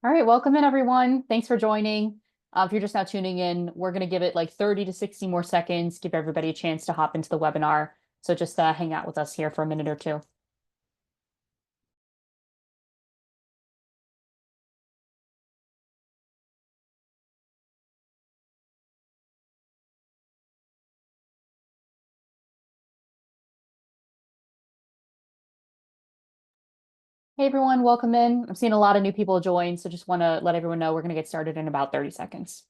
All right, welcome in everyone. Thanks for joining. If you're just now tuning in, we're going to give it like 30 to 60 more seconds, give everybody a chance to hop into the webinar. So just hang out with us here for a minute or two. Hey everyone, welcome in. I'm seeing a lot of new people join, so just want to let everyone know we're going to get started in about 30 seconds.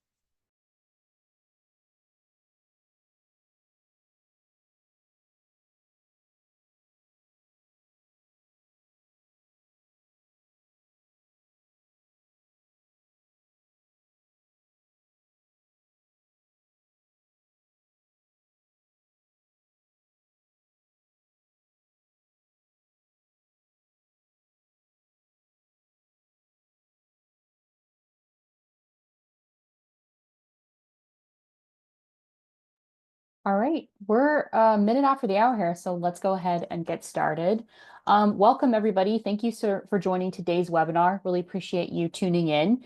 All right, we're a minute after the hour here, so let's go ahead and get started. Welcome, everybody. Thank you, sir, for joining today's webinar. Really appreciate you tuning in.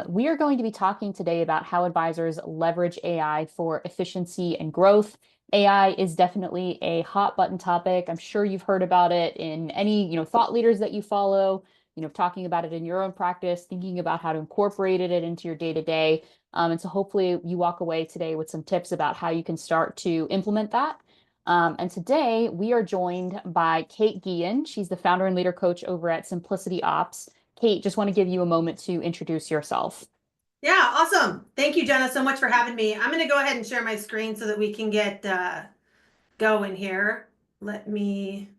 We are going to be talking today about how advisors leverage AI for efficiency and growth. AI is definitely a hot button topic. I'm sure you've heard about it in any, thought leaders that you follow, talking about it in your own practice, thinking about how to incorporate it into your day-to-day. And so hopefully you walk away today with some tips about how you can start to implement that. And today we are joined by Kate Guillen. She's the founder and leader coach over at Simplicity Ops. Kate, just want to give you a moment to introduce yourself. Yeah, awesome. Thank you, Jenna, so much for having me. I'm going to go ahead and share my screen so that we can get going here. Let me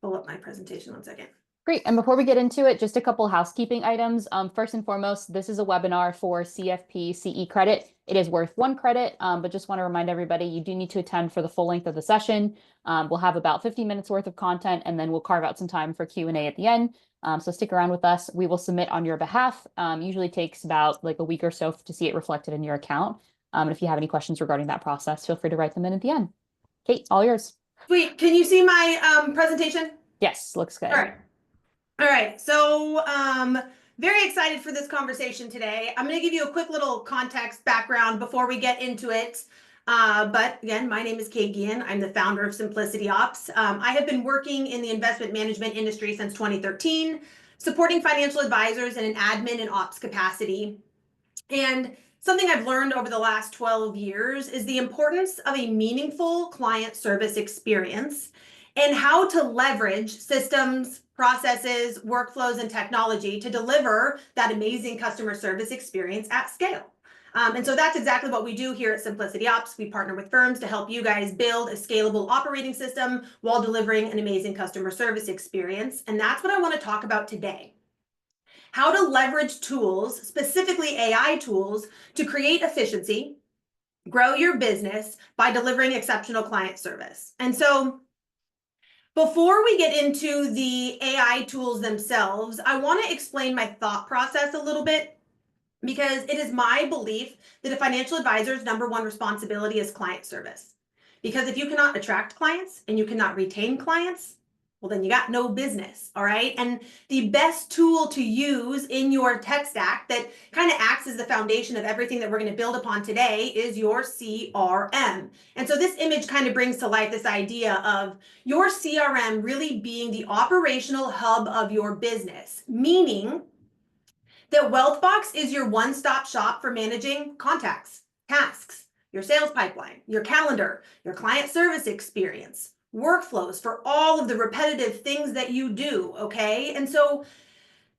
pull up my presentation 1 second. Great. And before we get into it, just a couple housekeeping items. First and foremost, this is a webinar for CFP CE credit. It is worth 1 credit, but just want to remind everybody you do need to attend for the full length of the session. We'll have about 50 minutes worth of content, and then we'll carve out some time for Q&A at the end. So stick around with us. We will submit on your behalf. Usually takes about like a week or so to see it reflected in your account. And if you have any questions regarding that process, feel free to write them in at the end. Kate, all yours. Sweet. Can you see my presentation? Yes, looks good. All right. All right. So very excited for this conversation today. I'm going to give you a quick little context background before we get into it. But again, my name is Kate Guillen. I'm the founder of Simplicity Ops. I have been working in the investment management industry since 2013, supporting financial advisors in an admin and ops capacity. And something I've learned over the last 12 years is the importance of a meaningful client service experience and how to leverage systems, processes, workflows, and technology to deliver that amazing customer service experience at scale. And so that's exactly what we do here at Simplicity Ops. We partner with firms to help you guys build a scalable operating system while delivering an amazing customer service experience. And that's what I want to talk about today. How to leverage tools, specifically AI tools, to create efficiency, grow your business by delivering exceptional client service. And so before we get into the AI tools themselves, I want to explain my thought process a little bit, because it is my belief that a financial advisor's #1 responsibility is client service. Because if you cannot attract clients and you cannot retain clients, well, then you got no business, all right? And the best tool to use in your tech stack that kind of acts as the foundation of everything that we're going to build upon today is your CRM. And so this image kind of brings to life this idea of your CRM really being the operational hub of your business, meaning that Wealthbox is your one-stop shop for managing contacts, tasks, your sales pipeline, your calendar, your client service experience, workflows for all of the repetitive things that you do, okay? And so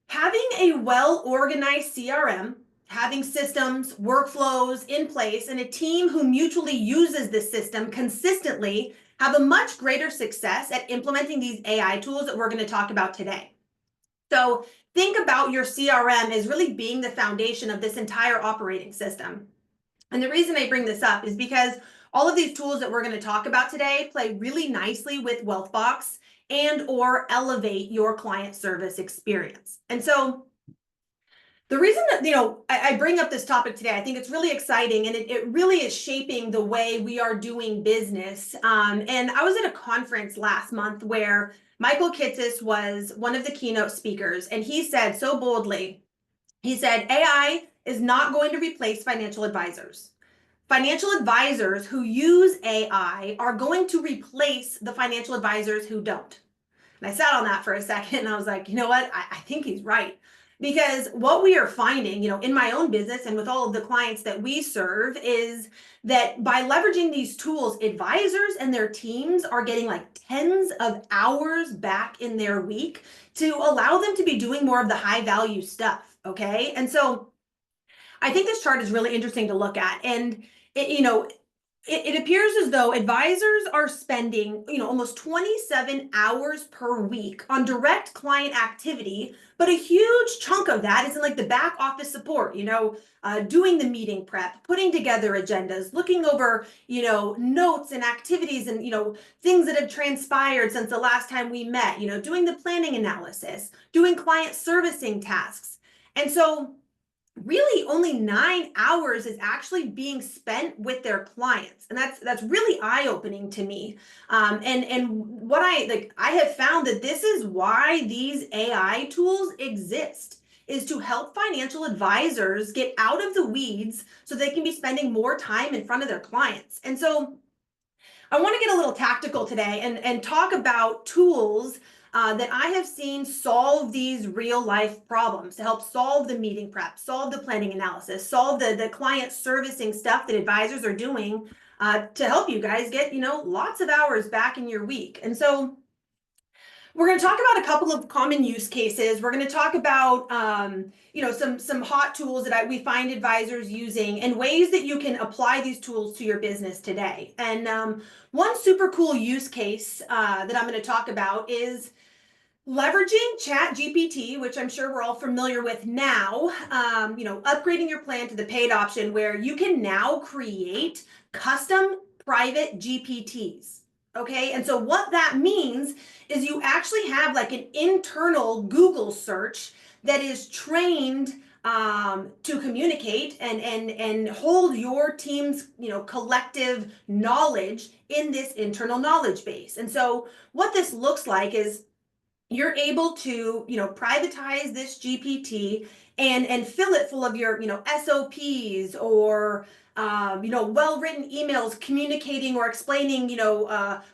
having a well-organized CRM, having systems, workflows in place, and a team who mutually uses this system consistently have a much greater success at implementing these AI tools that we're going to talk about today. So think about your CRM as really being the foundation of this entire operating system. And the reason I bring this up is because all of these tools that we're going to talk about today play really nicely with Wealthbox and or elevate your client service experience. And so The reason that, I bring up this topic today, I think it's really exciting, and it really is shaping the way we are doing business. And I was at a conference last month where Michael Kitces was one of the keynote speakers, and he said so boldly, he said, AI is not going to replace financial advisors. Financial advisors who use AI are going to replace the financial advisors who don't. And I sat on that for a second and I was like, you know what? I think he's right. Because what we are finding, in my own business and with all of the clients that we serve, is that by leveraging these tools, advisors and their teams are getting like tens of hours back in their week to allow them to be doing more of the high value stuff. Okay. And so I think this chart is really interesting to look at. And it appears as though advisors are spending, almost 27 hours per week on direct client activity, but a huge chunk of that is in like the back office support, doing the meeting prep, putting together agendas, looking over, notes and activities and, things that have transpired since the last time we met, doing the planning analysis, doing client servicing tasks. And so really only 9 hours is actually being spent with their clients, and that's really eye-opening to me. And what I have found that this is why these AI tools exist, is to help financial advisors get out of the weeds so they can be spending more time in front of their clients. And so I want to get a little tactical today and talk about tools that I have seen solve these real life problems, to help solve the meeting prep, solve the planning analysis, solve the client servicing stuff that advisors are doing, to help you guys get, lots of hours back in your week. And so we're going to talk about a couple of common use cases. We're going to talk about, some hot tools that we find advisors using, and ways that you can apply these tools to your business today. And one super cool use case that I'm going to talk about is leveraging Chat GPT, which I'm sure we're all familiar with now. Upgrading your plan to the paid option, where you can now create custom private GPTs. Okay, and so what that means is you actually have like an internal Google search that is trained to communicate and hold your team's collective knowledge in this internal knowledge base. And so what this looks like is you're able to privatize this GPT and fill it full of your SOPs, or well-written emails communicating or explaining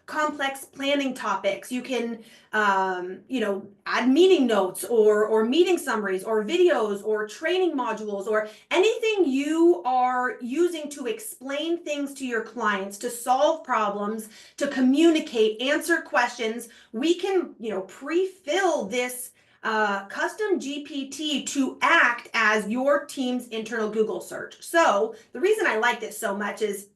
complex planning topics. You can add meeting notes or meeting summaries or videos or training modules or anything you are using to explain things to your clients, to solve problems, to communicate, answer questions. We can pre-fill this custom GPT to act as your team's internal Google search. So the reason I like this so much is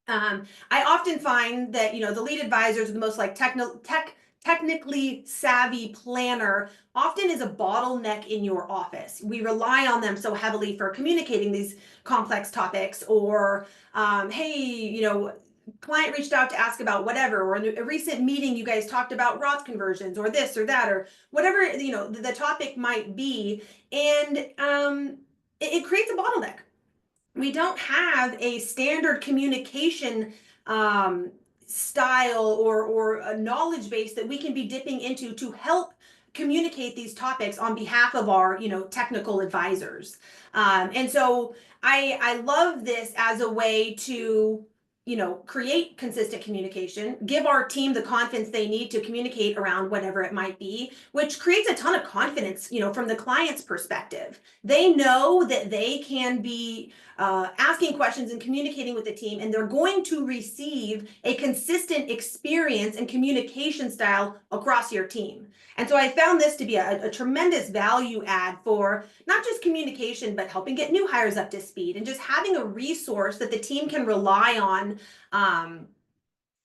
I often find that the lead advisors, the most like technically savvy planner, often is a bottleneck in your office. We rely on them so heavily for communicating these complex topics, or hey, client reached out to ask about whatever, or in a recent meeting you guys talked about Roth conversions, or this or that, or whatever the topic might be. And it creates a bottleneck. We don't have a standard communication style or a knowledge base that we can be dipping into to help communicate these topics on behalf of our technical advisors. And so I love this as a way to create consistent communication, give our team the confidence they need to communicate around whatever it might be, which creates a ton of confidence, from the client's perspective. They know that they can be asking questions and communicating with the team, and they're going to receive a consistent experience and communication style across your team. And so I found this to be a tremendous value add for not just communication, but helping get new hires up to speed, and just having a resource that the team can rely on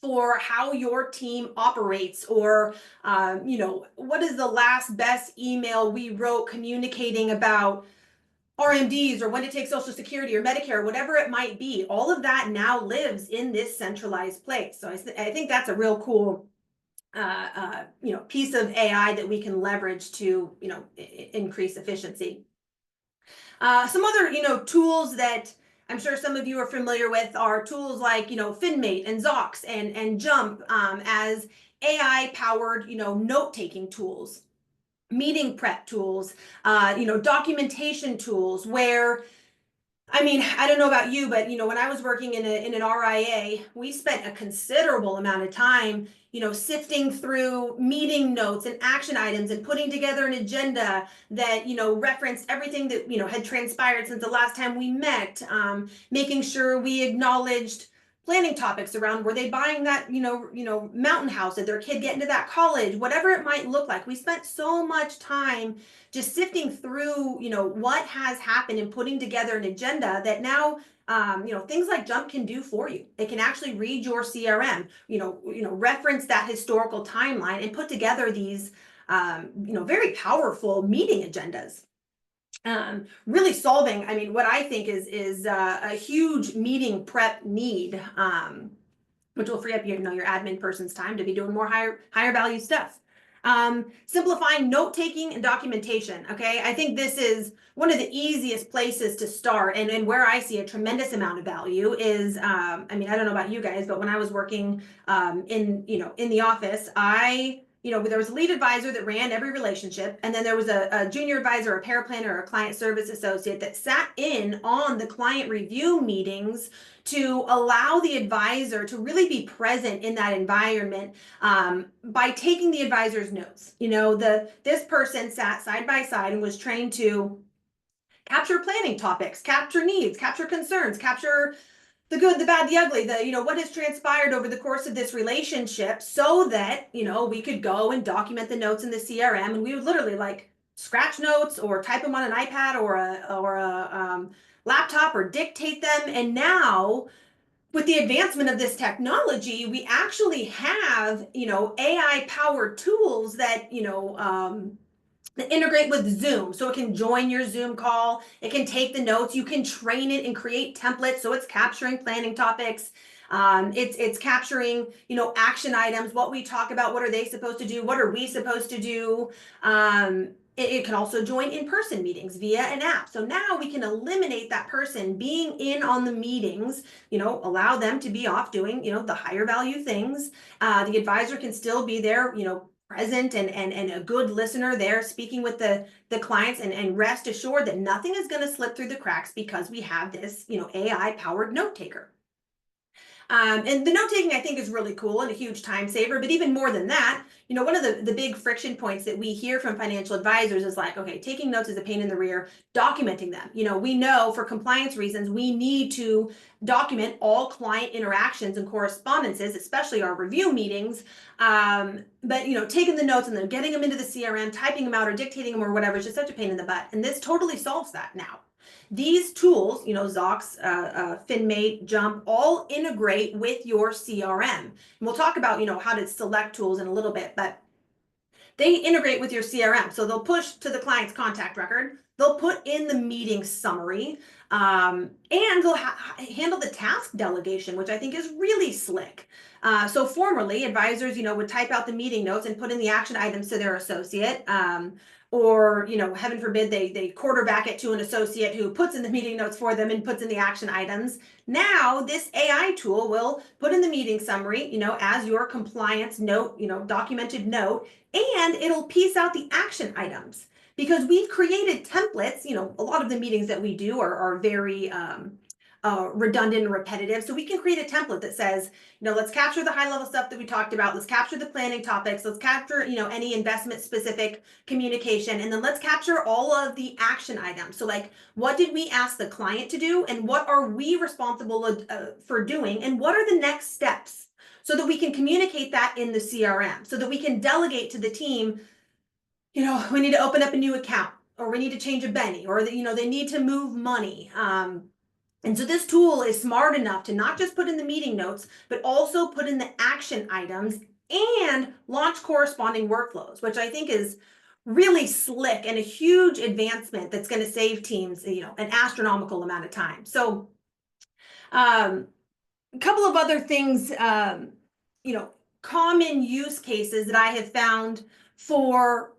for how your team operates, or what is the last best email we wrote communicating about RMDs, or when to take Social Security or Medicare, whatever it might be. All of that now lives in this centralized place. So I think that's a real cool piece of AI that we can leverage to increase efficiency. Some other, tools that I'm sure some of you are familiar with are tools like, FinMate and Zox and Jump, as AI powered, note-taking tools, meeting prep tools, documentation tools where, I mean, I don't know about you, but when I was working in an RIA, we spent a considerable amount of time, sifting through meeting notes and action items and putting together an agenda that, referenced everything that, had transpired since the last time we met, making sure we acknowledged planning topics around were they buying that, mountain house, did their kid get into that college, whatever it might look like. We spent so much time just sifting through, what has happened and putting together an agenda that now, things like Jump can do for you. It can actually read your CRM, reference that historical timeline and put together these, very powerful meeting agendas. Really solving, I mean, what I think is a huge meeting prep need, which will free up your admin person's time to be doing more higher value stuff. Simplifying note taking and documentation. Okay, I think this is one of the easiest places to start, and where I see a tremendous amount of value is, I mean, I don't know about you guys, but when I was working in the office, there was a lead advisor that ran every relationship, and then there was a junior advisor, a paraplanner, or a client service associate that sat in on the client review meetings to allow the advisor to really be present in that environment, by taking the advisor's notes. This person sat side by side and was trained to capture planning topics, capture needs, capture concerns, capture the good, the bad, the ugly, what has transpired over the course of this relationship, so that, we could go and document the notes in the CRM, and we would literally like scratch notes or type them on an iPad or a laptop or dictate them. And now, with the advancement of this technology, we actually have, AI powered tools that, that integrate with Zoom, so it can join your Zoom call, it can take the notes, you can train it and create templates, so it's capturing planning topics, it's capturing, action items, what we talk about, what are they supposed to do, what are we supposed to do. It can also join in-person meetings via an app. So now we can eliminate that person being in on the meetings, allow them to be off doing, the higher value things. The advisor can still be there, present and a good listener there, speaking with the clients, and rest assured that nothing is going to slip through the cracks because we have this, AI powered note taker. And the note taking, I think, is really cool and a huge time saver. But even more than that, one of the big friction points that we hear from financial advisors is like, okay, taking notes is a pain in the rear, documenting them. We know for compliance reasons, we need to document all client interactions and correspondences, especially our review meetings. But, taking the notes and then getting them into the CRM, typing them out or dictating them or whatever is just such a pain in the butt. And this totally solves that now. These tools, Zox, FinMate, Jump, all integrate with your CRM. And we'll talk about, how to select tools in a little bit, but they integrate with your CRM. So they'll push to the client's contact record, they'll put in the meeting summary, and they'll handle the task delegation, which I think is really slick. So formerly, advisors, would type out the meeting notes and put in the action items to their associate. Or, heaven forbid, they quarterback it to an associate who puts in the meeting notes for them and puts in the action items. Now, this AI tool will put in the meeting summary, as your compliance note, documented note, and it'll piece out the action items. Because we've created templates, a lot of the meetings that we do are very redundant and repetitive. So we can create a template that says, let's capture the high level stuff that we talked about. Let's capture the planning topics. Let's capture, any investment specific communication. And then let's capture all of the action items. So like, what did we ask the client to do? And what are we responsible for doing? And what are the next steps? So that we can communicate that in the CRM, so that we can delegate to the team, we need to open up a new account, or we need to change a Benny, or they need to move money. And so this tool is smart enough to not just put in the meeting notes, but also put in the action items and launch corresponding workflows, which I think is really slick and a huge advancement that's going to save teams, an astronomical amount of time. So a couple of other things, common use cases that I have found for,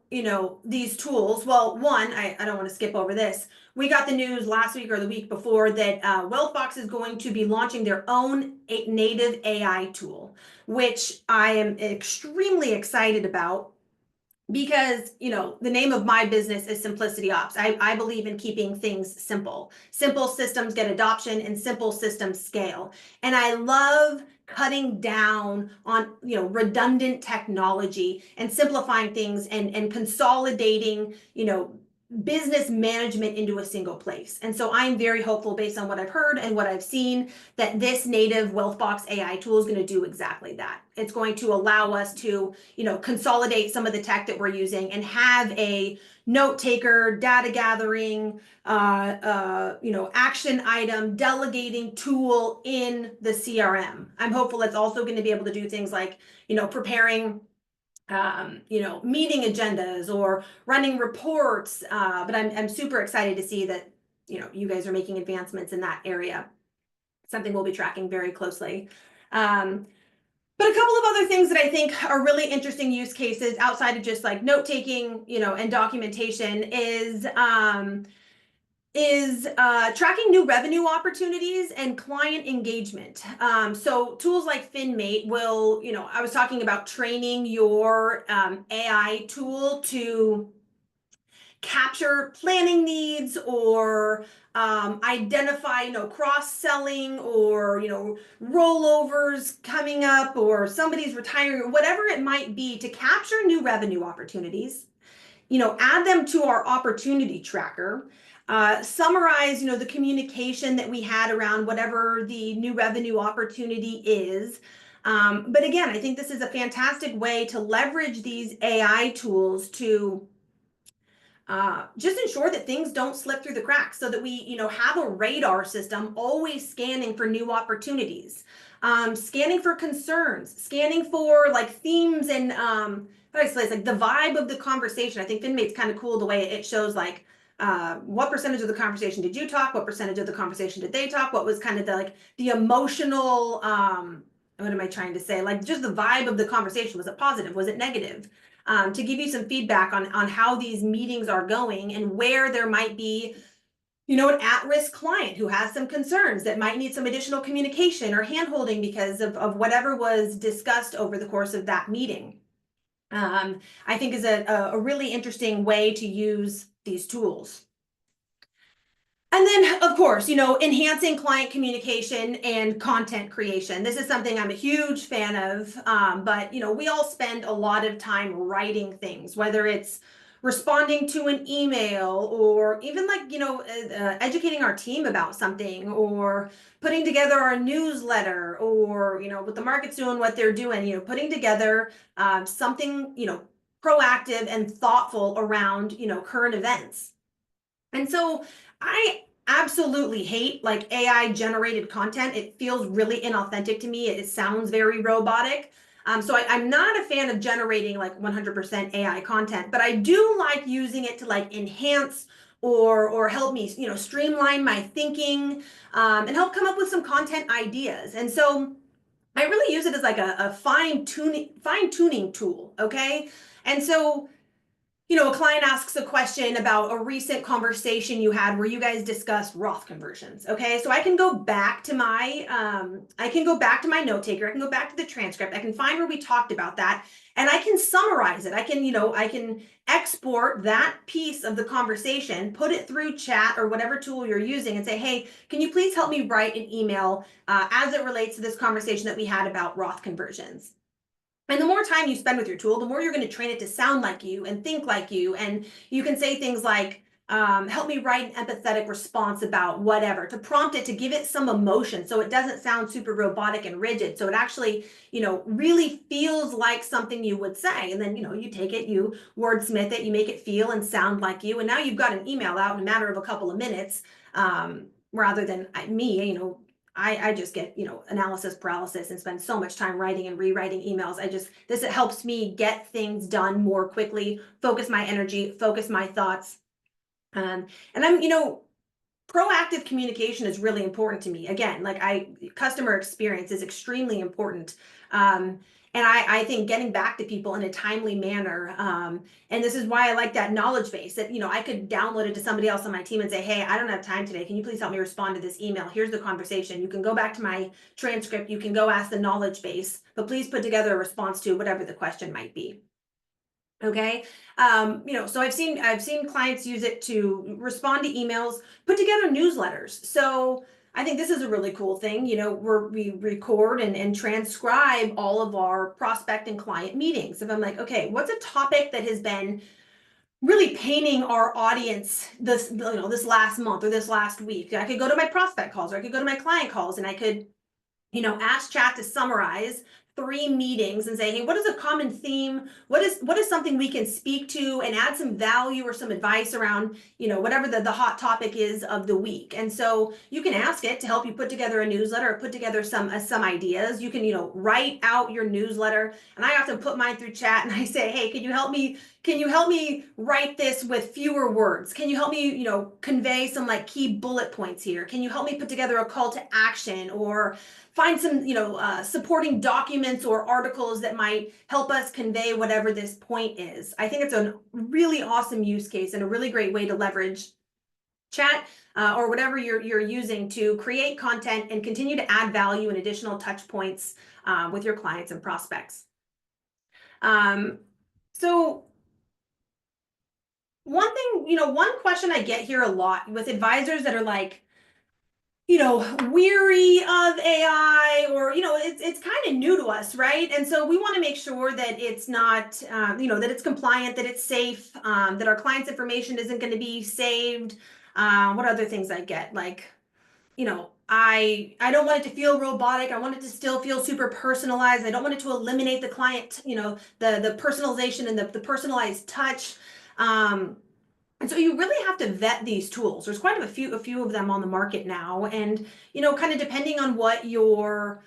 these tools, well, one, I don't want to skip over this. We got the news last week or the week before that Wealthbox is going to be launching their own native AI tool, which I am extremely excited about because the name of my business is Simplicity Ops. I believe in keeping things simple. Simple systems get adoption and simple systems scale. And I love cutting down on redundant technology and simplifying things and consolidating business management into a single place. And so I'm very hopeful based on what I've heard and what I've seen that this native Wealthbox AI tool is going to do exactly that. It's going to allow us to, consolidate some of the tech that we're using and have a note taker, data gathering, action item, delegating tool in the CRM. I'm hopeful it's also going to be able to do things like, preparing meeting agendas or running reports. But I'm super excited to see that, you guys are making advancements in that area. Something we'll be tracking very closely. But a couple of other things that I think are really interesting use cases outside of just like note taking, and documentation is tracking new revenue opportunities and client engagement. So tools like FinMate will, I was talking about training your AI tool to capture planning needs or identify, cross-selling or, rollovers coming up or somebody's retiring or whatever it might be to capture new revenue opportunities, add them to our opportunity tracker, summarize, the communication that we had around whatever the new revenue opportunity is. But again, I think this is a fantastic way to leverage these AI tools to just ensure that things don't slip through the cracks so that we, have a radar system always scanning for new opportunities, scanning for concerns, scanning for like themes and it's like the vibe of the conversation. I think FinMate's kind of cool the way it shows like what percentage of the conversation did you talk? What percentage of the conversation did they talk? What was kind of the emotional, what am I trying to say? Like just the vibe of the conversation. Was it positive? Was it negative? To give you some feedback on how these meetings are going and where there might be, an at-risk client who has some concerns that might need some additional communication or handholding because of whatever was discussed over the course of that meeting. I think is a really interesting way to use these tools. And then, of course, enhancing client communication and content creation. This is something I'm a huge fan of, but, we all spend a lot of time writing things, whether it's responding to an email or even like, educating our team about something or putting together our newsletter or, with the market's doing what they're doing, putting together something, proactive and thoughtful around, current events. And so I absolutely hate like AI generated content. It feels really inauthentic to me. It sounds very robotic. So I'm not a fan of generating like 100% AI content, but I do like using it to like enhance or help me, streamline my thinking and help come up with some content ideas. And so I really use it as like a fine tuning tool. Okay. And so a client asks a question about a recent conversation you had where you guys discussed Roth conversions. Okay, so I can go back to my note taker. I can go back to the transcript. I can find where we talked about that, and I can summarize it. I can export that piece of the conversation, put it through chat or whatever tool you're using, and say, hey, can you please help me write an email as it relates to this conversation that we had about Roth conversions? And the more time you spend with your tool, the more you're going to train it to sound like you and think like you. And you can say things like, help me write an empathetic response about whatever, to prompt it to give it some emotion so it doesn't sound super robotic and rigid. So it actually, really feels like something you would say. And then, you take it, you wordsmith it, you make it feel and sound like you. And now you've got an email out in a matter of a couple of minutes, rather than me, I just get, analysis paralysis and spend so much time writing and rewriting emails. It helps me get things done more quickly, focus my energy, focus my thoughts. And I'm, proactive communication is really important to me. Again, like customer experience is extremely important. And I think getting back to people in a timely manner. And this is why I like that knowledge base that, I could download it to somebody else on my team and say, hey, I don't have time today. Can you please help me respond to this email? Here's the conversation. You can go back to my transcript. You can go ask the knowledge base, but please put together a response to whatever the question might be. Okay. So I've seen clients use it to respond to emails, put together newsletters. So I think this is a really cool thing. We record and transcribe all of our prospect and client meetings. If I'm like, okay, what's a topic that has been really painting our audience this last month or this last week? I could go to my prospect calls, or I could go to my client calls, and I could ask chat to summarize 3 meetings and say, hey, what is a common theme? What is something we can speak to and add some value or some advice around, whatever the hot topic is of the week. And so you can ask it to help you put together a newsletter or put together some ideas. You can, write out your newsletter. And I often put mine through chat and I say, hey, can you help me write this with fewer words? Can you help me, convey some key bullet points here? Can you help me put together a call to action, or find some, supporting documents or articles that might help us convey whatever this point is? I think it's a really awesome use case and a really great way to leverage chat or whatever you're using to create content and continue to add value and additional touch points with your clients and prospects. So one thing, one question I get here a lot with advisors that are like, weary of AI, or, it's kind of new to us, right? And so we want to make sure that it's not, that it's compliant, that it's safe, that our clients' information isn't going to be saved. What other things I get? I don't want it to feel robotic. I want it to still feel super personalized. I don't want it to eliminate the client, the personalization and the personalized touch. And so you really have to vet these tools. There's quite a few of them on the market now. And, kind of depending on what your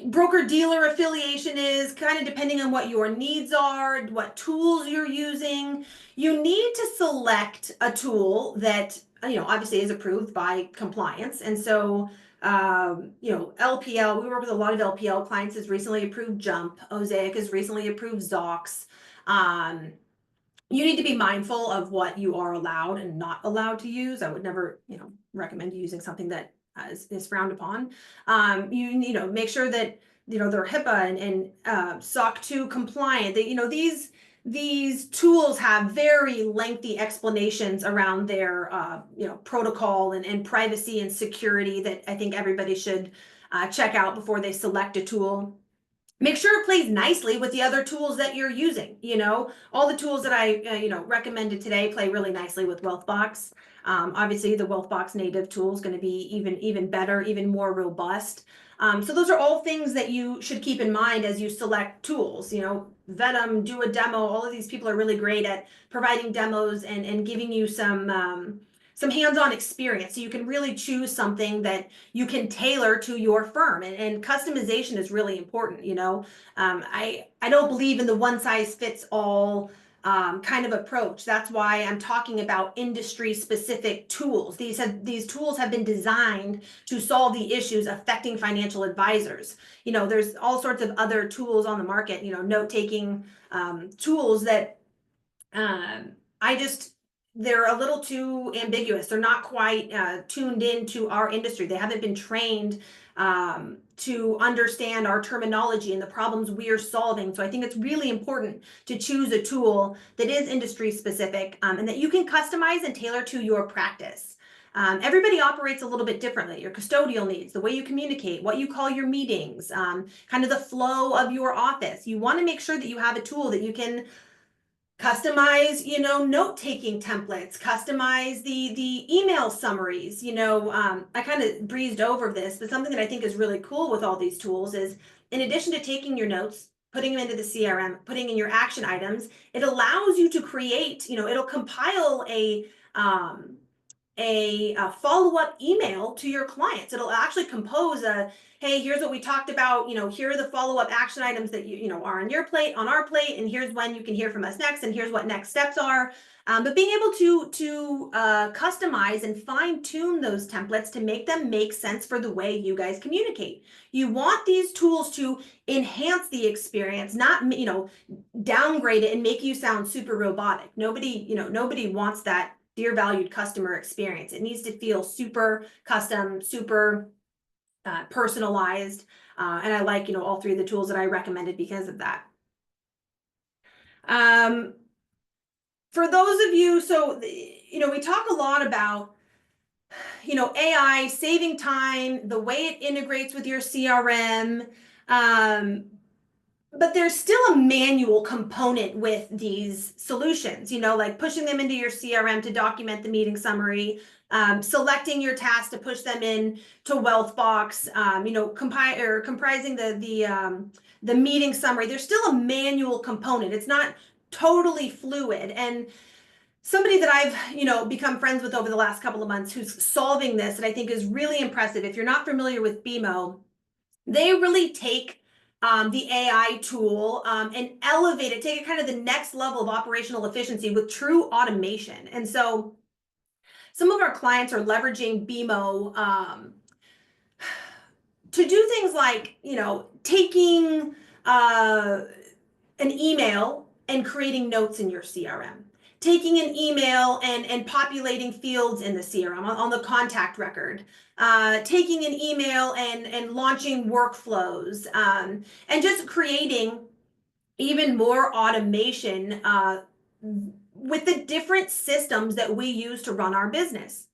broker dealer affiliation is, kind of depending on what your needs are, what tools you're using, you need to select a tool that, obviously is approved by compliance. And so, LPL, we work with a lot of LPL clients, has recently approved Jump. Osaic has recently approved Zox. You need to be mindful of what you are allowed and not allowed to use. I would never, recommend using something that is frowned upon. Make sure that, they're HIPAA and SOC 2 compliant. That, these tools have very lengthy explanations around their, protocol and privacy and security that I think everybody should check out before they select a tool. Make sure it plays nicely with the other tools that you're using. All the tools that I recommended today play really nicely with Wealthbox. Obviously the Wealthbox native tool is going to be even better, even more robust. So those are all things that you should keep in mind as you select tools. Vet them, do a demo. All of these people are really great at providing demos and giving you some hands-on experience, so you can really choose something that you can tailor to your firm. And customization is really important. I don't believe in the one-size-fits-all kind of approach. That's why I'm talking about industry-specific tools. These tools have been designed to solve the issues affecting financial advisors. There's all sorts of other tools on the market. Note-taking tools that they're a little too ambiguous. They're not quite tuned into our industry. They haven't been trained to understand our terminology and the problems we are solving. So I think it's really important to choose a tool that is industry specific and that you can customize and tailor to your practice. Everybody operates a little bit differently. Your custodial needs, the way you communicate, what you call your meetings, kind of the flow of your office. You want to make sure that you have a tool that you can customize, note-taking templates, customize the email summaries. I kind of breezed over this, but something that I think is really cool with all these tools is, in addition to taking your notes, putting them into the CRM, putting in your action items, it allows you to create, it'll compile a follow-up email to your clients. It'll actually compose a, hey, here's what we talked about, here are the follow-up action items that are on your plate, on our plate, and here's when you can hear from us next, and here's what next steps are. But being able to customize and fine-tune those templates to make them make sense for the way you guys communicate. You want these tools to enhance the experience, not downgrade it and make you sound super robotic. Nobody wants that dear valued customer experience. It needs to feel super custom, super personalized. And I like, all three of the tools that I recommended because of that. For those of you, so, we talk a lot about, AI saving time, the way it integrates with your CRM. But there's still a manual component with these solutions, like pushing them into your CRM to document the meeting summary, selecting your tasks to push them in to Wealthbox, comprising the meeting summary. There's still a manual component. It's not totally fluid. And somebody that I've become friends with over the last couple of months who's solving this, and I think is really impressive. If you're not familiar with BMO, they really take the AI tool and elevate it, take it kind of the next level of operational efficiency with true automation. And so some of our clients are leveraging BMO to do things like, taking an email and creating notes in your CRM, taking an email and populating fields in the CRM on the contact record, taking an email and launching workflows, and just creating even more automation with the different systems that we use to run our business.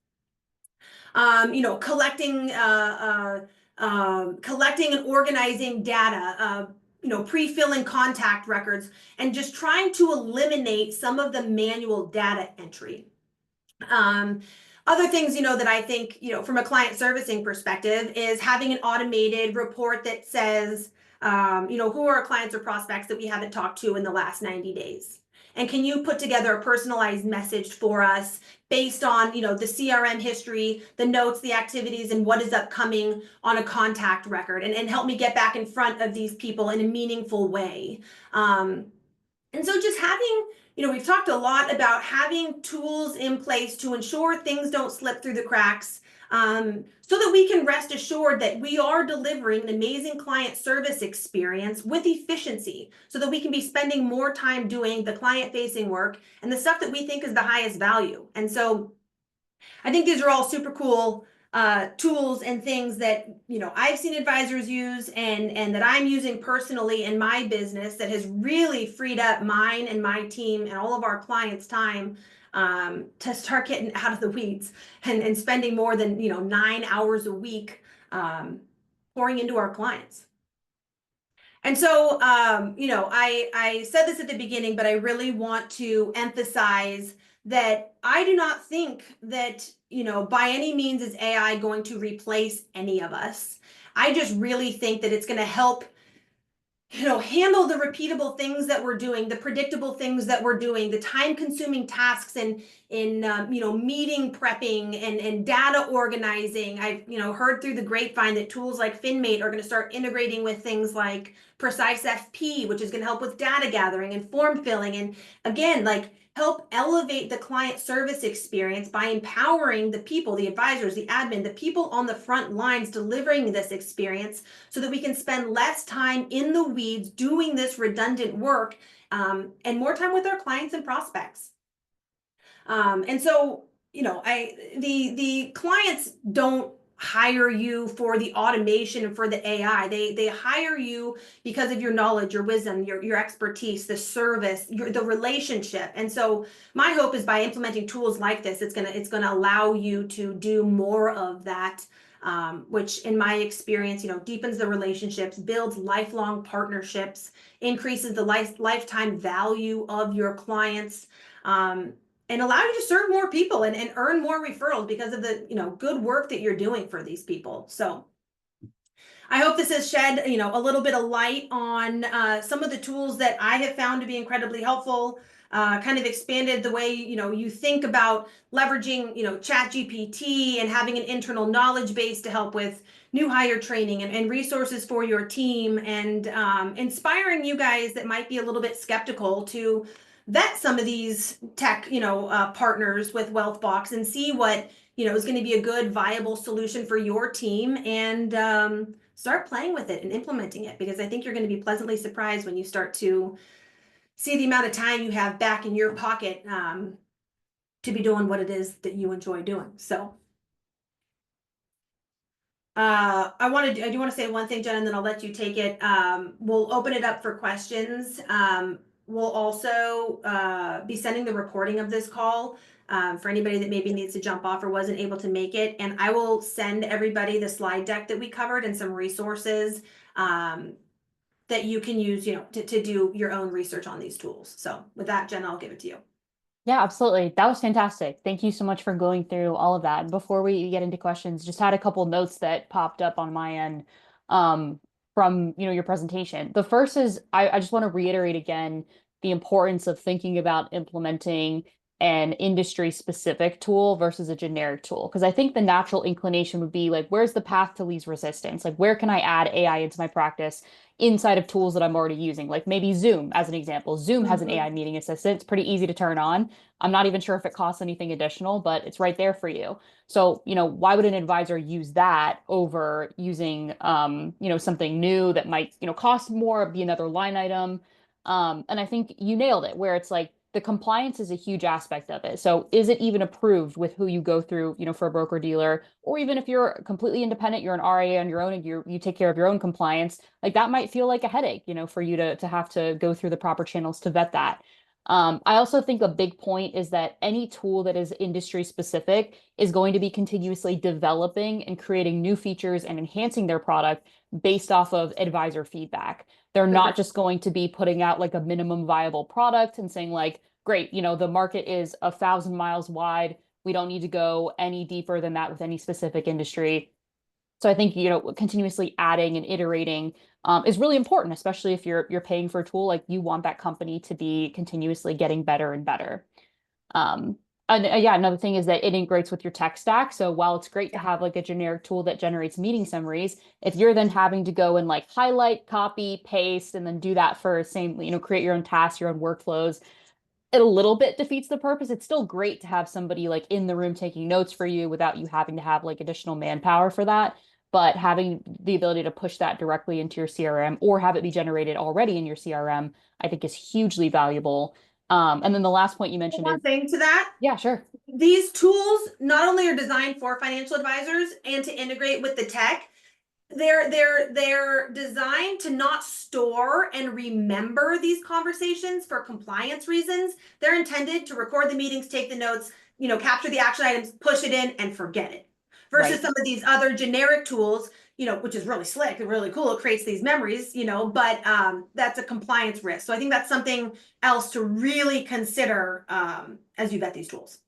Collecting and organizing data, pre-filling contact records, and just trying to eliminate some of the manual data entry. Other things, that I think, from a client servicing perspective is having an automated report that says, who are our clients or prospects that we haven't talked to in the last 90 days? And can you put together a personalized message for us based on, the CRM history, the notes, the activities, and what is upcoming on a contact record, and help me get back in front of these people in a meaningful way. And so just having, we've talked a lot about having tools in place to ensure things don't slip through the cracks, so that we can rest assured that we are delivering an amazing client service experience with efficiency, so that we can be spending more time doing the client-facing work and the stuff that we think is the highest value. And so I think these are all super cool tools and things that I've seen advisors use and that I'm using personally in my business that has really freed up mine and my team and all of our clients' time to start getting out of the weeds and spending more than 9 hours a week pouring into our clients. And so I said this at the beginning, but I really want to emphasize that I do not think that by any means is AI going to replace any of us. I just really think that it's going to help handle the repeatable things that we're doing, the predictable things that we're doing, the time-consuming tasks in meeting prepping and data organizing. I've heard through the grapevine that tools like FinMate are going to start integrating with things like Precise FP, which is going to help with data gathering and form filling, and again, help elevate the client service experience by empowering the people, the advisors, the admin, the people on the front lines delivering this experience, so that we can spend less time in the weeds doing this redundant work, and more time with our clients and prospects. And so, the clients don't hire you for the automation and for the AI. They hire you because of your knowledge, your wisdom, your expertise, the service, the relationship. And so my hope is by implementing tools like this, it's gonna allow you to do more of that, which in my experience, deepens the relationships, builds lifelong partnerships, increases the lifetime value of your clients, and allow you to serve more people and earn more referrals because of the good work that you're doing for these people. So I hope this has shed a little bit of light on some of the tools that I have found to be incredibly helpful. kind of expanded the way, you think about leveraging, chat GPT and having an internal knowledge base to help with new hire training and resources for your team, and inspiring you guys that might be a little bit skeptical to vet some of these tech, partners with Wealthbox and see what, is going to be a good, viable solution for your team, and start playing with it and implementing it, because I think you're going to be pleasantly surprised when you start to see the amount of time you have back in your pocket to be doing what it is that you enjoy doing. So I do want to say one thing, Jen, and then I'll let you take it. We'll open it up for questions. We'll also be sending the recording of this call for anybody that maybe needs to jump off or wasn't able to make it. And I will send everybody the slide deck that we covered and some resources that you can use, to do your own research on these tools. So with that, Jen, I'll give it to you. Yeah, absolutely. That was fantastic. Thank you so much for going through all of that. And before we get into questions, just had a couple notes that popped up on my end um, from your presentation. The first is I just want to reiterate again the importance of thinking about implementing an industry specific tool versus a generic tool. Because I think the natural inclination would be like, where's the path to least resistance? Like, where can I add AI into my practice inside of tools that I'm already using? Like maybe Zoom, as an example. Zoom has an Mhm. AI meeting assistant. It's pretty easy to turn on. I'm not even sure if it costs anything additional, but it's right there for you. So, why would an advisor use that over using, something new that might, cost more, be another line item? And I think you nailed it, where it's like the compliance is a huge aspect of it. So, is it even approved with who you go through, for a broker dealer, or even if you're completely independent, you're an RA on your own and you take care of your own compliance, like that might feel like a headache, for you to have to go through the proper channels to vet that. I also think a big point is that any tool that is industry specific is going to be continuously developing and creating new features and enhancing their product based off of advisor feedback. They're For not sure. just going to be putting out like a minimum viable product and saying like, great, the market is 1,000 miles wide. We don't need to go any deeper than that with any specific industry. So I think, continuously adding and iterating is really important, especially if you're paying for a tool. Like you want that company to be continuously getting better and better. Um, and yeah, another thing is that it integrates with your tech stack. So while it's great to Yeah. have like a generic tool that generates meeting summaries, if you're then having to go and like highlight, copy, paste, and then do that for same, create your own tasks, your own workflows, it a little bit defeats the purpose. It's still great to have somebody like in the room taking notes for you without you having to have like additional manpower for that. But having the ability to push that directly into your CRM or have it be generated already in your CRM, I think is hugely valuable. And then the last point you mentioned One is, thing to that, yeah, sure. these tools not only are designed for financial advisors and to integrate with the tech, they're designed to not store and remember these conversations for compliance reasons. They're intended to record the meetings, take the notes, capture the action items, push it in, and forget it. Versus Right. some of these other generic tools, which is really slick and really cool. It creates these memories, but that's a compliance risk. So I think that's something else to really consider as you vet these tools.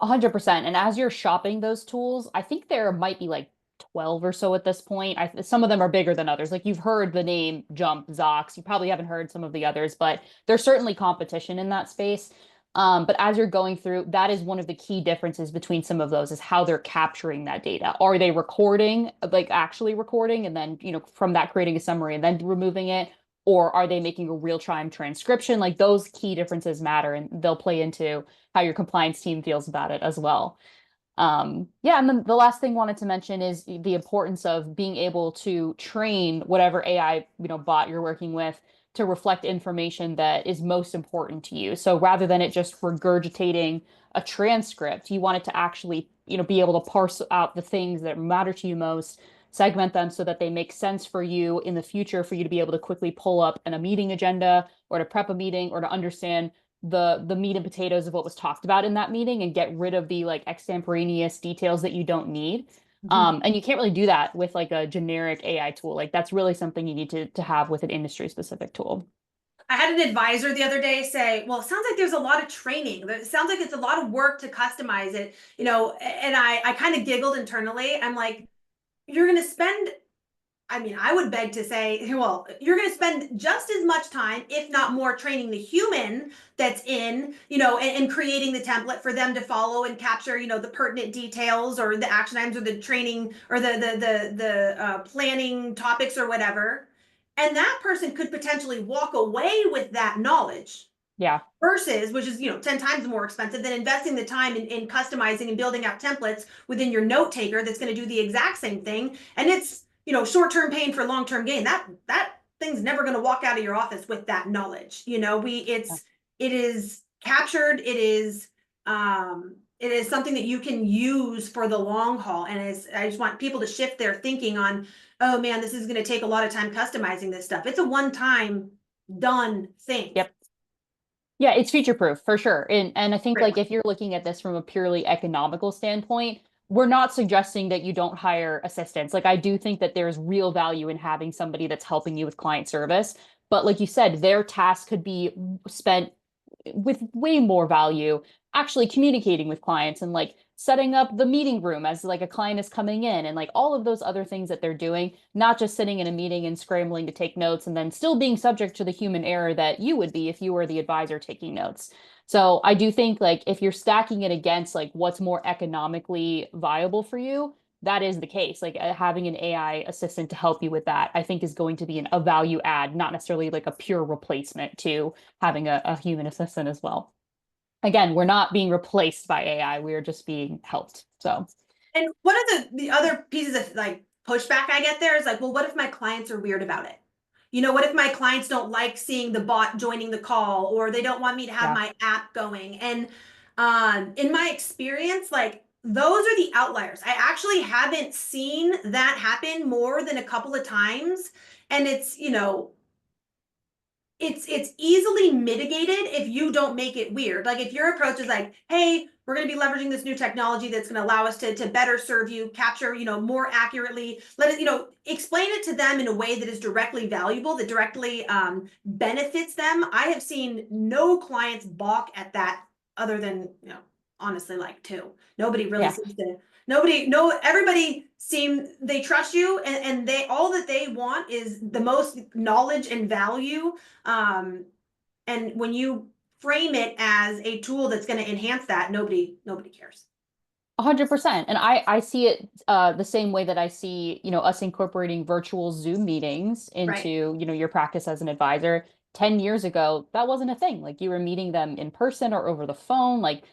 100%. And as you're shopping those tools, I think there might be like 12 or so at this point. Some of them are bigger than others. Like you've heard the name Jump, Zox. You probably haven't heard some of the others, but there's certainly competition in that space. But as you're going through, that is one of the key differences between some of those is how they're capturing that data. Are they recording, like actually recording, and then, from that creating a summary and then removing it? Or are they making a real-time transcription? Like those key differences matter and they'll play into how your compliance team feels about it as well. Yeah, and then the last thing I wanted to mention is the importance of being able to train whatever AI, bot you're working with to reflect information that is most important to you. So rather than it just regurgitating a transcript, you want it to actually, be able to parse out the things that matter to you most, segment them so that they make sense for you in the future for you to be able to quickly pull up in a meeting agenda or to prep a meeting or to understand the meat and potatoes of what was talked about in that meeting and get rid of the like extemporaneous details that you don't need. And you can't really do that with like a generic AI tool. Like that's really something you need to have with an industry specific tool. I had an advisor the other day say, well, it sounds like there's a lot of training. It sounds like it's a lot of work to customize it, and I kind of giggled internally. I'm like, you're going to spend I mean, I would beg to say, well, you're going to spend just as much time, if not more, training the human that's in, and creating the template for them to follow and capture, the pertinent details or the action items or the training or the planning topics or whatever. And that person could potentially walk away with that knowledge Yeah. versus, which is 10 times more expensive than investing the time in customizing and building out templates within your note taker that's going to do the exact same thing. And it's short-term pain for long-term gain. That thing's never going to walk out of your office with that knowledge. It is captured. It is something that you can use for the long haul. And I just want people to shift their thinking on, oh man, this is going to take a lot of time customizing this stuff. It's a one-time done thing. Yep. Yeah, it's future proof for sure. And I think Great. like if you're looking at this from a purely economical standpoint, we're not suggesting that you don't hire assistants. Like I do think that there's real value in having somebody that's helping you with client service. But like you said, their task could be spent with way more value actually communicating with clients and like setting up the meeting room as like a client is coming in and like all of those other things that they're doing, not just sitting in a meeting and scrambling to take notes and then still being subject to the human error that you would be if you were the advisor taking notes. So I do think like if you're stacking it against like what's more economically viable for you, that is the case. Like having an AI assistant to help you with that, I think is going to be a value add, not necessarily like a pure replacement to having a human assistant as well. Again, we're not being replaced by AI. We are just being helped. So And one of the other pieces of like pushback I get there is like, well, what if my clients are weird about it? What if my clients don't like seeing the bot joining the call or they don't want me to have yeah, my app going? And in my experience, like those are the outliers. I actually haven't seen that happen more than a couple of times. And it's easily mitigated if you don't make it weird. Like if your approach is like, hey, we're going to be leveraging this new technology that's going to allow us to better serve you, capture, more accurately, let it, explain it to them in a way that is directly valuable, that directly benefits them. I have seen no clients balk at that other than, honestly, like two. Nobody really yeah. seems to, nobody, no, everybody they trust you and they, all that they want is the most knowledge and value, and when you frame it as a tool that's going to enhance that, nobody cares. 100%. And I see it the same way that I see, us incorporating virtual Zoom meetings Right. into, your practice as an advisor. 10 years ago, that wasn't a thing. Like you were meeting them in person or over the phone, like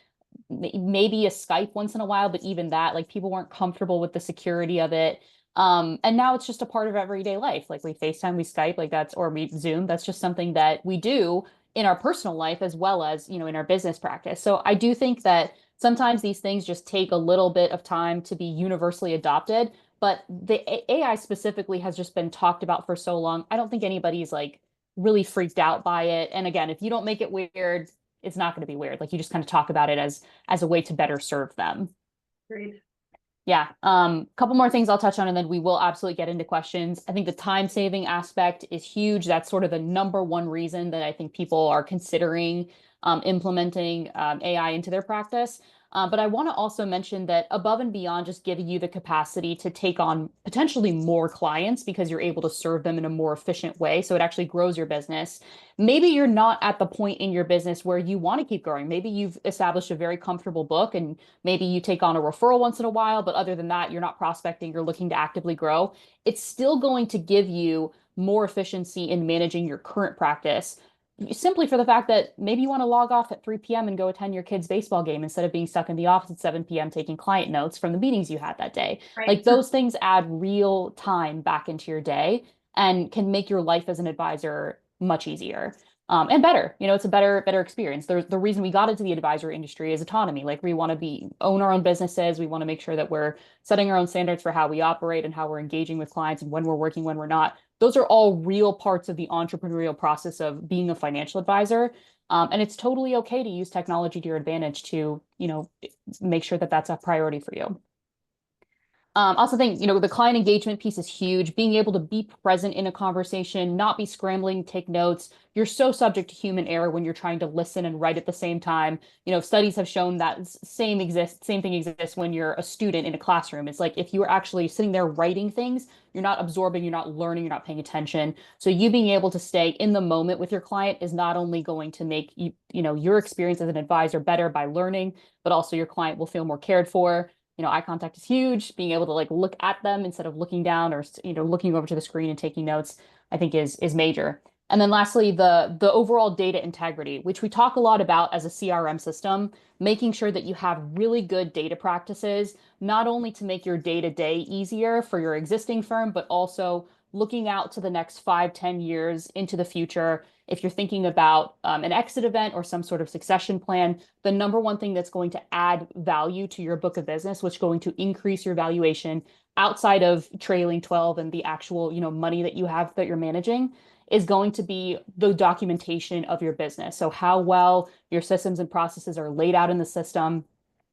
maybe a Skype once in a while, but even that, like people weren't comfortable with the security of it. And now it's just a part of everyday life. Like we FaceTime, we Skype, like that's, or we Zoom. That's just something that we do in our personal life as well as, in our business practice. So I do think that sometimes these things just take a little bit of time to be universally adopted. But the AI specifically has just been talked about for so long. I don't think anybody's like really freaked out by it. And again, if you don't make it weird, it's not going to be weird. Like you just kind of talk about it as a way to better serve them. Agreed. Yeah. Couple more things I'll touch on and then we will absolutely get into questions. I think the time saving aspect is huge. That's sort of the number one reason that I think people are considering implementing AI into their practice. But I want to also mention that above and beyond just giving you the capacity to take on potentially more clients because you're able to serve them in a more efficient way. So it actually grows your business. Maybe you're not at the point in your business where you want to keep growing. Maybe you've established a very comfortable book and maybe you take on a referral once in a while, but other than that, you're not prospecting, you're looking to actively grow. It's still going to give you more efficiency in managing your current practice simply for the fact that maybe you want to log off at 3 p.m. and go attend your kid's baseball game instead of being stuck in the office at 7 p.m. taking client notes from the meetings you had that day. Right. Like those things add real time back into your day and can make your life as an advisor much easier. And better, it's a better experience. The reason we got into the advisor industry is autonomy. Like we want to own our own businesses. We want to make sure that we're setting our own standards for how we operate and how we're engaging with clients and when we're working, when we're not. Those are all real parts of the entrepreneurial process of being a financial advisor. And it's totally okay to use technology to your advantage to, make sure that that's a priority for you. I also think, the client engagement piece is huge. Being able to be present in a conversation, not be scrambling, take notes. You're so subject to human error when you're trying to listen and write at the same time. Studies have shown that same thing exists when you're a student in a classroom. It's like if you are actually sitting there writing things, you're not absorbing, you're not learning, you're not paying attention. So you being able to stay in the moment with your client is not only going to make your experience as an advisor better by learning, but also your client will feel more cared for. Eye contact is huge. Being able to like look at them instead of looking down or looking over to the screen and taking notes, I think is major. And then lastly, the overall data integrity, which we talk a lot about as a CRM system, making sure that you have really good data practices, not only to make your day-to-day easier for your existing firm, but also looking out to the next 5, 10 years into the future. If you're thinking about an exit event or some sort of succession plan, the number one thing that's going to add value to your book of business, which is going to increase your valuation outside of trailing 12 and the actual, money that you have that you're managing, is going to be the documentation of your business. So how well your systems and processes are laid out in the system.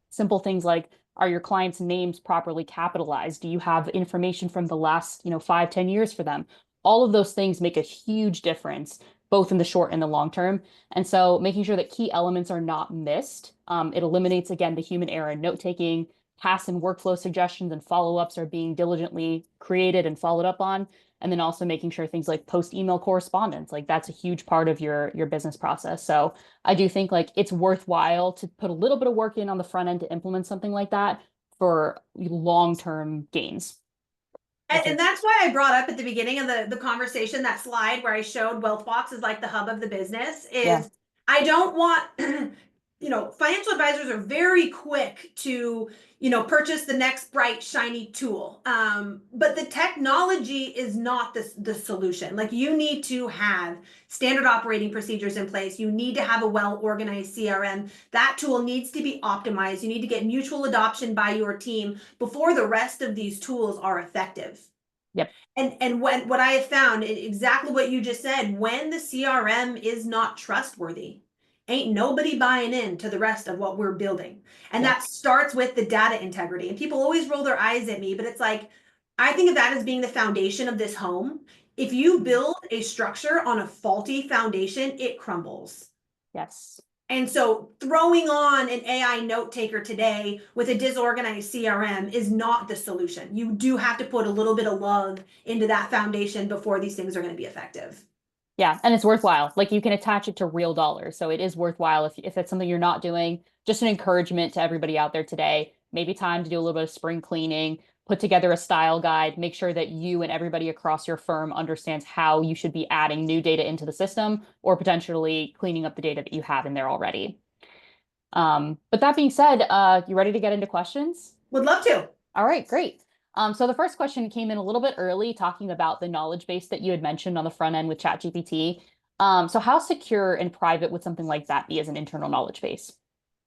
Simple things like, are your clients' names properly capitalized? Do you have information from the last, 5, 10 years for them? All of those things make a huge difference, both in the short and the long term. And so making sure that key elements are not missed. It eliminates, again, the human error in note taking. Tasks and workflow suggestions and follow-ups are being diligently created and followed up on. And then also making sure things like post-email correspondence, like that's a huge part of your business process. So I do think like it's worthwhile to put a little bit of work in on the front end to implement something like that for long-term gains, which And is, that's why I brought up at the beginning of the conversation that slide where I showed Wealthbox is like the hub of the business yeah, is I don't want, financial advisors are very quick to, purchase the next bright, shiny tool. But the technology is not the solution. Like you need to have standard operating procedures in place. You need to have a well-organized CRM. That tool needs to be optimized. You need to get mutual adoption by your team before the rest of these tools are effective. yep, And what I have found, exactly what you just said, when the CRM is not trustworthy, ain't nobody buying in to the rest of what we're building. And yeah, that starts with the data integrity. And people always roll their eyes at me, but it's like, I think of that as being the foundation of this home. If you build a structure on a faulty foundation, it crumbles. yes. And so throwing on an AI note taker today with a disorganized CRM is not the solution. You do have to put a little bit of love into that foundation before these things are going to be effective. Yeah, and it's worthwhile. Like you can attach it to real dollars. So it is worthwhile if it's something you're not doing. Just an encouragement to everybody out there today. Maybe time to do a little bit of spring cleaning, put together a style guide, make sure that you and everybody across your firm understands how you should be adding new data into the system or potentially cleaning up the data that you have in there already. But that being said, you ready to get into questions? Would love to. All right, great. So the first question came in a little bit early, talking about the knowledge base that you had mentioned on the front end with ChatGPT. So how secure and private would something like that be as an internal knowledge base?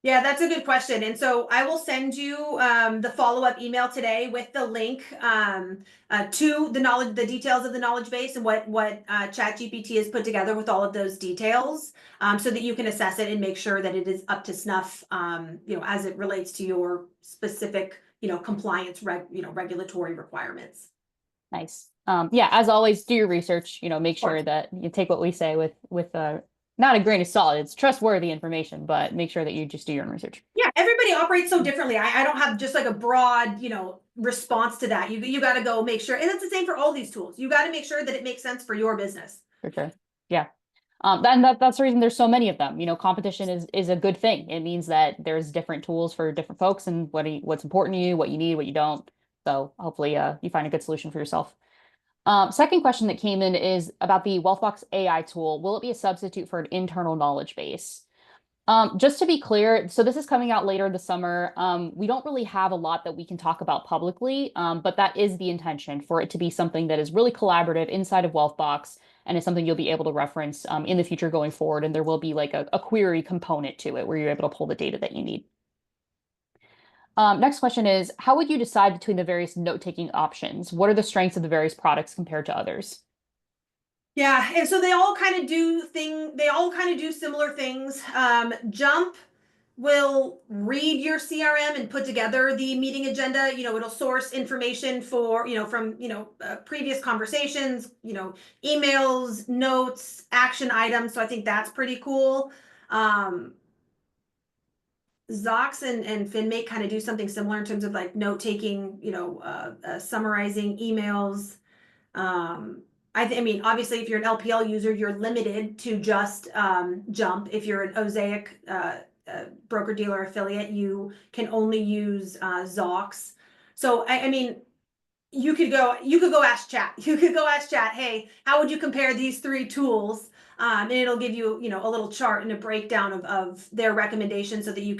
Yeah, that's a good question. And so I will send you the follow-up email today with the link to the details of the knowledge base and what ChatGPT has put together with all of those details, so that you can assess it and make sure that it is up to snuff, as it relates to your specific, compliance regulatory requirements. Nice. Yeah, as always, do your research, make Of sure course. that you take what we say with not a grain of salt. It's trustworthy information, but make sure that you just do your own research. Yeah, everybody operates so differently. I don't have just like a broad, response to that. You got to go make sure, and it's the same for all these tools. You got to make sure that it makes sense for your business. For sure. Yeah. And that's the reason there's so many of them. Competition is a good thing. It means that there's different tools for different folks and what's important to you, what you need, what you don't. So hopefully you find a good solution for yourself. Second question that came in is about the Wealthbox AI tool. Will it be a substitute for an internal knowledge base? Just to be clear, so this is coming out later this summer. We don't really have a lot that we can talk about publicly, but that is the intention for it to be something that is really collaborative inside of Wealthbox and is something you'll be able to reference in the future going forward. And there will be like a query component to it where you're able to pull the data that you need. Next question is, how would you decide between the various note-taking options? What are the strengths of the various products compared to others? Yeah, and so they all kind of do similar things. Jump will read your CRM and put together the meeting agenda. It'll source information from previous conversations, emails, notes, action items. So I think that's pretty cool. Um, Zox and FinMate kind of do something similar in terms of like note taking, summarizing emails. Um, I mean, obviously, if you're an LPL user, you're limited to just Jump. If you're an Osaic broker dealer affiliate, you can only use Zox. So I mean, you could go ask chat. You could go ask chat, hey, how would you compare these three tools? And it'll give you, a little chart and a breakdown of their recommendations so that you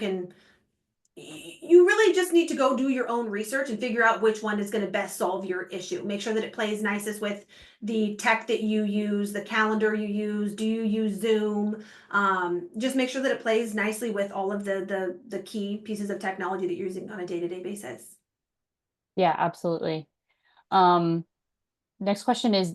really just need to go do your own research and figure out which one is going to best solve your issue. Make sure that it plays nicest with the tech that you use, the calendar you use. Do you use Zoom? Just make sure that it plays nicely with all of the key pieces of technology that you're using on a day-to-day basis. Yeah, absolutely. Um, Next question is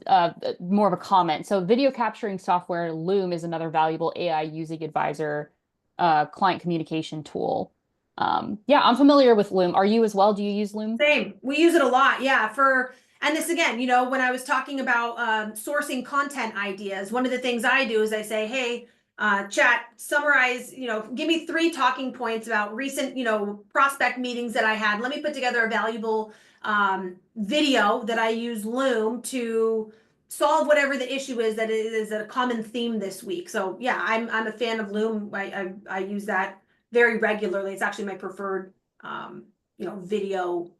more of a comment. So video capturing software, Loom is another valuable AI using advisor client communication tool. Yeah, I'm familiar with Loom. Are you as well? Do you use Loom? Same. We use it a lot. Yeah. And this again, when I was talking about sourcing content ideas, one of the things I do is I say, hey, chat, summarize, give me 3 talking points about recent, prospect meetings that I had. Let me put together a valuable video that I use Loom to solve whatever the issue is that is a common theme this week. So yeah, I'm a fan of Loom. I use that very regularly. It's actually my preferred video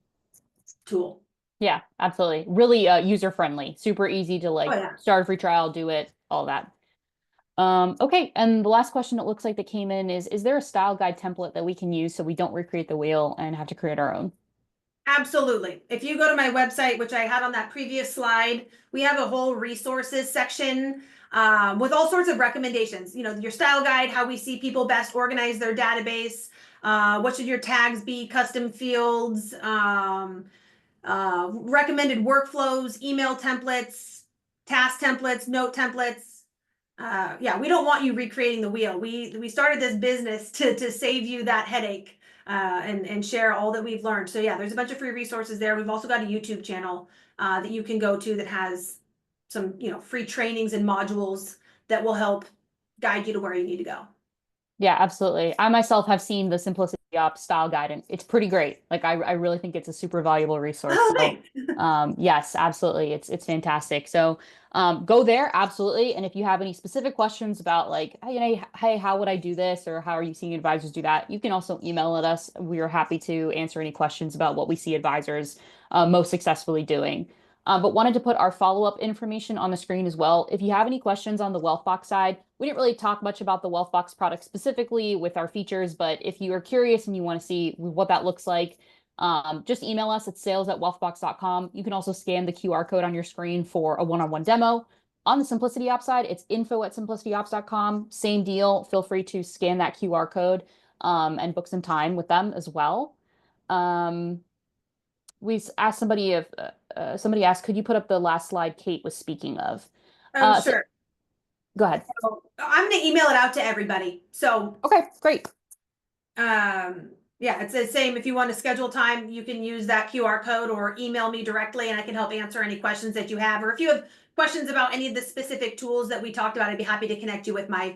tool. Yeah, absolutely. Really user friendly, super easy to Oh like yeah. start a free trial, do it, all that. Okay, and the last question it looks like that came in is there a style guide template that we can use so we don't recreate the wheel and have to create our own? Absolutely. If you go to my website, which I had on that previous slide, we have a whole resources section with all sorts of recommendations. Your style guide, how we see people best organize their database, what should your tags be, custom fields, recommended workflows, email templates, task templates, note templates. Yeah, we don't want you recreating the wheel. We started this business to save you that headache and share all that we've learned. So yeah, there's a bunch of free resources there. We've also got a YouTube channel that you can go to that has some free trainings and modules that will help guide you to where you need to go. Yeah, absolutely. I myself have seen the Simplicity Ops style guide, and it's pretty great. Like I really think it's a super valuable resource. Oh, So thanks. yes, absolutely. It's fantastic. So go there, absolutely. And if you have any specific questions about like, hey, how would I do this? Or how are you seeing advisors do that? You can also email at us. We are happy to answer any questions about what we see advisors most successfully doing. But wanted to put our follow-up information on the screen as well. If you have any questions on the Wealthbox side, we didn't really talk much about the Wealthbox product specifically with our features, but if you are curious and you want to see what that looks like, just email us at sales@wealthbox.com. You can also scan the QR code on your screen for a one-on-one demo. On the Simplicity Ops side, it's info@simplicityops.com. Same deal. Feel free to scan that QR code and book some time with them as well. Um, we asked somebody if somebody asked, could you put up the last slide Kate was speaking of? Oh, So sure. go ahead. So I'm going to email it out to everybody. So Okay, great. yeah, it's the same. If you want to schedule time, you can use that QR code or email me directly and I can help answer any questions that you have. Or if you have questions about any of the specific tools that we talked about, I'd be happy to connect you with my,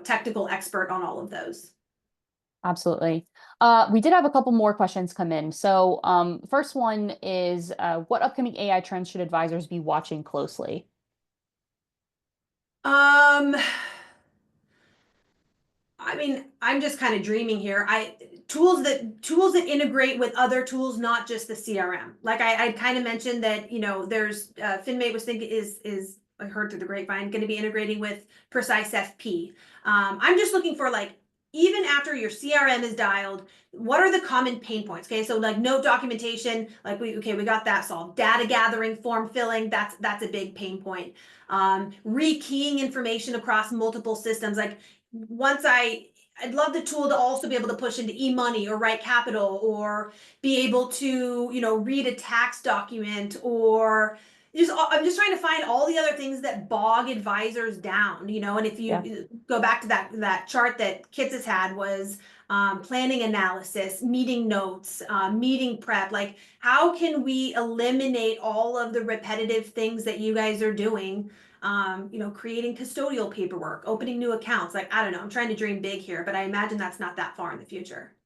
technical expert on all of those. Absolutely. We did have a couple more questions come in. So, first one is, what upcoming AI trends should advisors be watching closely? Um, I mean, I'm just kind of dreaming here. Tools that integrate with other tools, not just the CRM. Like I kind of mentioned that, there's FinMate was thinking is I heard through the grapevine going to be integrating with Precise FP. I'm just looking for like even after your CRM is dialed, what are the common pain points? Okay, so like note documentation, like we got that solved. Data gathering, form filling, that's a big pain point. Rekeying information across multiple systems, like once I'd love the tool to also be able to push into e-money or write capital or be able to, read a tax document or, I'm just trying to find all the other things that bog advisors down, and if Yeah. you go back to that chart that Kits had was planning analysis, meeting notes, meeting prep. Like, how can we eliminate all of the repetitive things that you guys are doing? Creating custodial paperwork, opening new accounts. Like, I don't know, I'm trying to dream big here, but I imagine that's not that far in the future.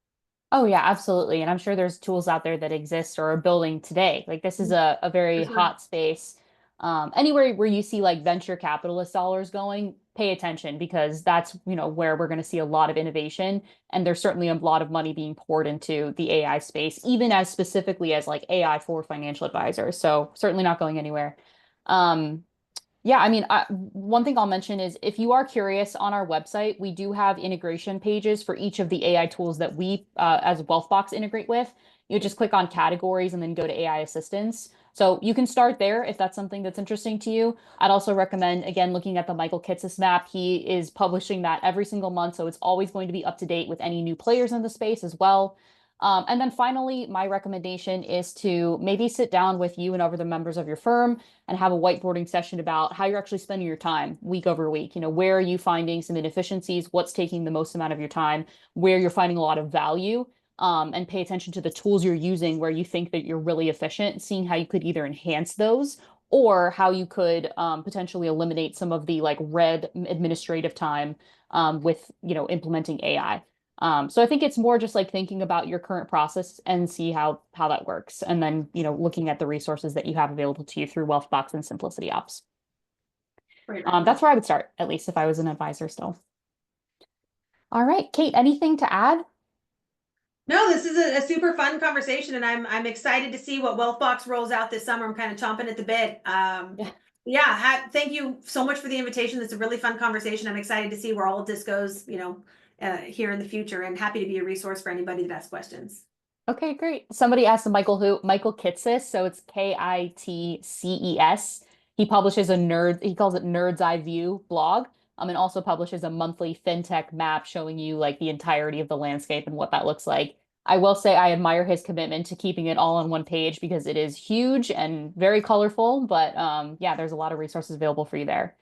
Oh yeah, absolutely. And I'm sure there's tools out there that exist or are building today. Like this is a For very sure. hot space. Anywhere where you see like venture capitalist dollars going, pay attention because that's, where we're going to see a lot of innovation. And there's certainly a lot of money being poured into the AI space, even as specifically as like AI for financial advisors. So certainly not going anywhere. Um, yeah, I mean, one thing I'll mention is if you are curious on our website, we do have integration pages for each of the AI tools that we, as Wealthbox, integrate with. You just click on categories and then go to AI assistance. So you can start there if that's something that's interesting to you. I'd also recommend, again, looking at the Michael Kitces map. He is publishing that every single month, so it's always going to be up to date with any new players in the space as well. And then finally, my recommendation is to maybe sit down with you and other members of your firm and have a whiteboarding session about how you're actually spending your time week over week. Where are you finding some inefficiencies? What's taking the most amount of your time? Where you're finding a lot of value? And pay attention to the tools you're using where you think that you're really efficient, seeing how you could either enhance those or how you could potentially eliminate some of the like red administrative time with implementing AI. So I think it's more just like thinking about your current process and see how that works. And then, looking at the resources that you have available to you through Wealthbox and Simplicity Ops. Great That's where recommendation. I would start, at least if I was an advisor still. All right, Kate, anything to add? No, this is a super fun conversation, and I'm excited to see what Wealthbox rolls out this summer. I'm kind of chomping at the bit. Yeah. Yeah, thank you so much for the invitation. It's a really fun conversation. I'm excited to see where all of this goes, here in the future, and happy to be a resource for anybody that has questions. Okay, great. Somebody asked Michael who? Michael Kitces, so it's Kitces. He publishes he calls it Nerd's Eye View blog, and also publishes a monthly fintech map showing you like the entirety of the landscape and what that looks like. I will say I admire his commitment to keeping it all on one page because it is huge and very colorful, but yeah, there's a lot of resources available for you there.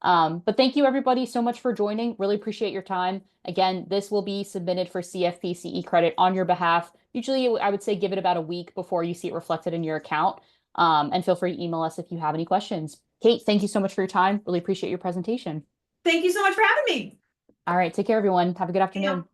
But thank you everybody so much for joining. Really appreciate your time. Again, this will be submitted for CFP CE credit on your behalf. Usually, I would say give it about a week before you see it reflected in your account. And feel free to email us if you have any questions. Kate, thank you so much for your time. Really appreciate your presentation. Thank you so much for having me. All right, take care, everyone. Have a good Yeah. afternoon.